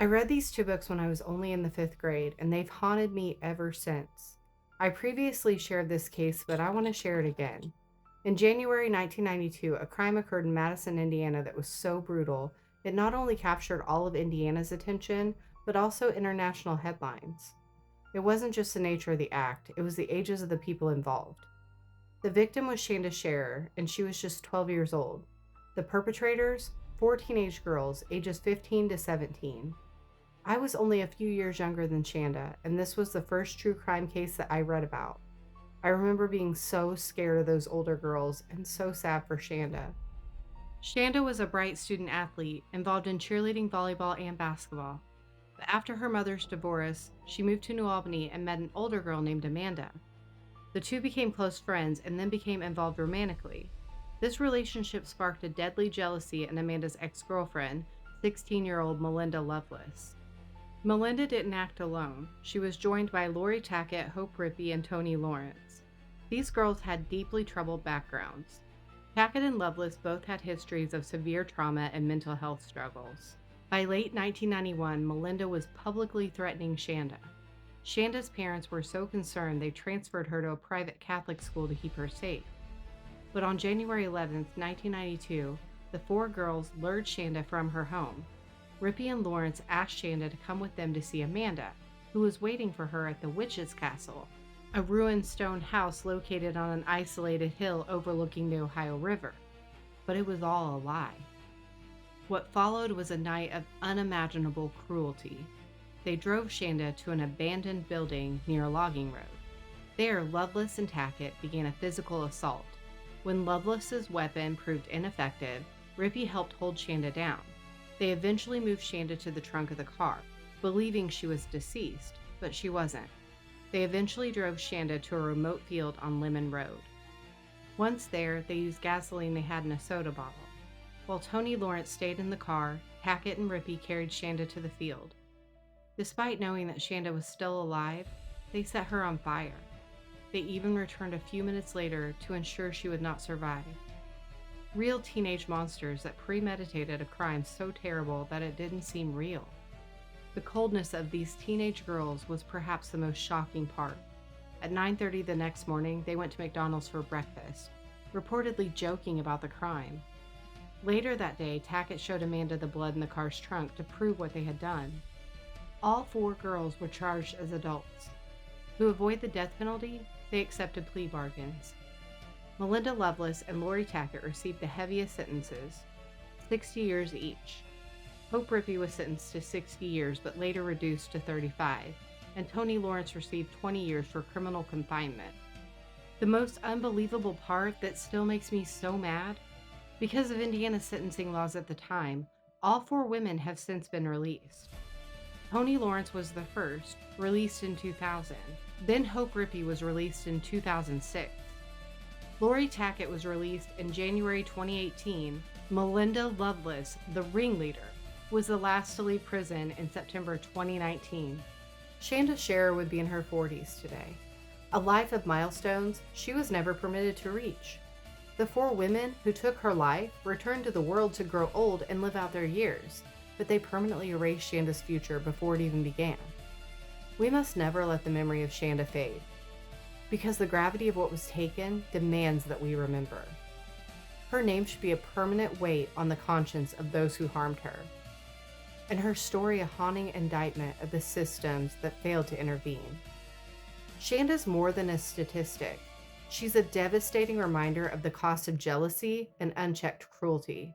I read these two books when I was only in the fifth grade, and they've haunted me ever since. I previously shared this case, but I want to share it again. In January 1992, a crime occurred in Madison, Indiana that was so brutal, it not only captured all of Indiana's attention, but also international headlines. It wasn't just the nature of the act, it was the ages of the people involved. The victim was Shanda Sharer, and she was just 12 years old. The perpetrators, four teenage girls, ages 15 to 17. I was only a few years younger than Shanda, and this was the first true crime case that I read about. I remember being so scared of those older girls and so sad for Shanda. Shanda was a bright student athlete involved in cheerleading, volleyball, and basketball. But after her mother's divorce, she moved to New Albany and met an older girl named Amanda. The two became close friends and then became involved romantically. This relationship sparked a deadly jealousy in Amanda's ex-girlfriend, 16-year-old Melinda Lovelace. Melinda didn't act alone. She was joined by Lori Tackett, Hope Rippey, and Toni Lawrence. These girls had deeply troubled backgrounds. Tackett and Lovelace both had histories of severe trauma and mental health struggles. By late 1991, Melinda was publicly threatening Shanda. Shanda's parents were so concerned they transferred her to a private Catholic school to keep her safe. But on January 11, 1992, the four girls lured Shanda from her home. Rippey and Lawrence asked Shanda to come with them to see Amanda, who was waiting for her at the Witch's Castle, a ruined stone house located on an isolated hill overlooking the Ohio River. But it was all a lie. What followed was a night of unimaginable cruelty. They drove Shanda to an abandoned building near a logging road. There, Lovelace and Tackett began a physical assault. When Lovelace's weapon proved ineffective, Rippey helped hold Shanda down. They eventually moved Shanda to the trunk of the car, believing she was deceased, but she wasn't. They eventually drove Shanda to a remote field on Lemon Road. Once there, they used gasoline they had in a soda bottle. While Toni Lawrence stayed in the car, Tackett and Rippey carried Shanda to the field. Despite knowing that Shanda was still alive, they set her on fire. They even returned a few minutes later to ensure she would not survive. Real teenage monsters that premeditated a crime so terrible that it didn't seem real. The coldness of these teenage girls was perhaps the most shocking part. At 9:30 the next morning, they went to McDonald's for breakfast, reportedly joking about the crime. Later that day, Tackett showed Amanda the blood in the car's trunk to prove what they had done. All four girls were charged as adults. To avoid the death penalty, they accepted plea bargains. Melinda Lovelace and Lori Tackett received the heaviest sentences, 60 years each. Hope Rippey was sentenced to 60 years but later reduced to 35, and Toni Lawrence received 20 years for criminal confinement. The most unbelievable part that still makes me so mad? Because of Indiana's sentencing laws at the time, all four women have since been released. Toni Lawrence was the first, released in 2000. Then Hope Rippey was released in 2006. Lori Tackett was released in January 2018. Melinda Lovelace, the ringleader, was the last to leave prison in September 2019. Shanda Sharer would be in her 40s today. A life of milestones she was never permitted to reach. The four women who took her life returned to the world to grow old and live out their years, but they permanently erased Shanda's future before it even began. We must never let the memory of Shanda fade, because the gravity of what was taken demands that we remember. Her name should be a permanent weight on the conscience of those who harmed her, and her story a haunting indictment of the systems that failed to intervene. Shanda's more than a statistic. She's a devastating reminder of the cost of jealousy and unchecked cruelty.